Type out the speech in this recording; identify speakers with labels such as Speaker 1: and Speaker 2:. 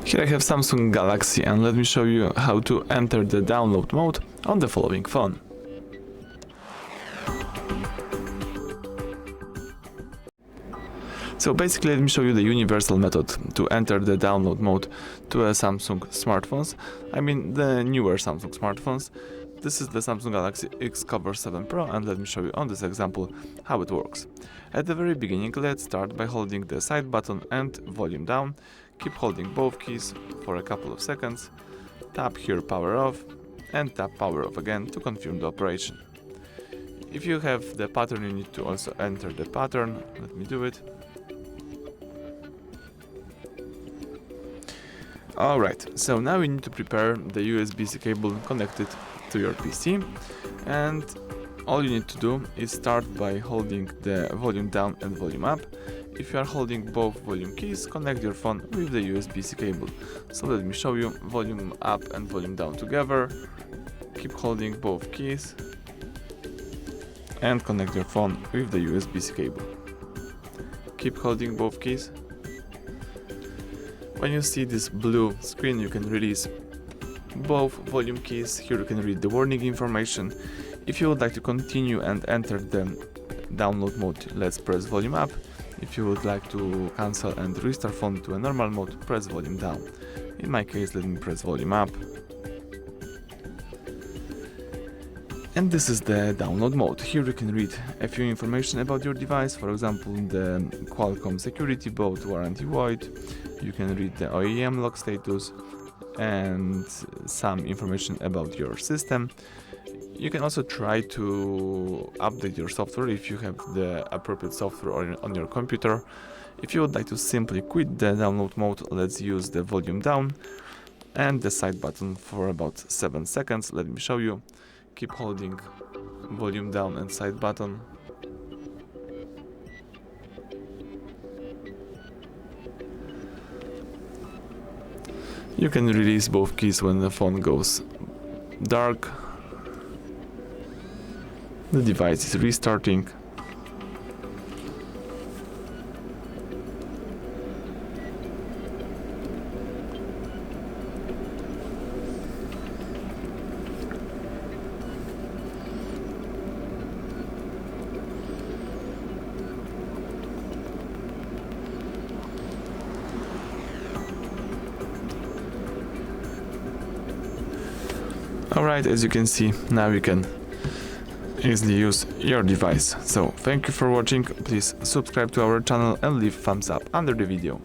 Speaker 1: Here I have Samsung Galaxy, and let me show you how to enter the download mode on the following phone. So basically, let me show you the universal method to enter the download mode to a Samsung smartphones. I mean the newer Samsung smartphones. This is the Samsung Galaxy X Cover 7 Pro, and let me show you on this example how it works. At the very beginning, let's start by holding the side button and volume down. Keep holding both keys for a couple of seconds. Tap here power off and tap power off again to confirm the operation. If you have the pattern, you need to also enter the pattern. Let me do it. Alright, so now we need to prepare the USB-C cable connected to your PC, and all you need to do is start by holding the volume down and volume up. If you are holding both volume keys, connect your phone with the USB-C cable. So let me show you: volume up and volume down together. Keep holding both keys and connect your phone with the USB-C cable. Keep holding both keys. When you see this blue screen, you can release both volume keys. Here you can read the warning information. If you would like to continue and enter the download mode, let's press volume up. If you would like to cancel and restart phone to a normal mode, press volume down. In my case, let me press volume up. And this is the download mode. Here you can read a few information about your device, for example, the Qualcomm security boot warranty void. You can read the OEM lock status and some information about your system. You can also try to update your software if you have the appropriate software on your computer. If you would like to simply quit the download mode, let's use the volume down and the side button for about 7 seconds. Let me show you. Keep holding volume down and side button. You can release both keys when the phone goes dark. The device is restarting. Alright, as you can see, now you can easily use your device. So thank you for watching. Please subscribe to our channel and leave thumbs up under the video.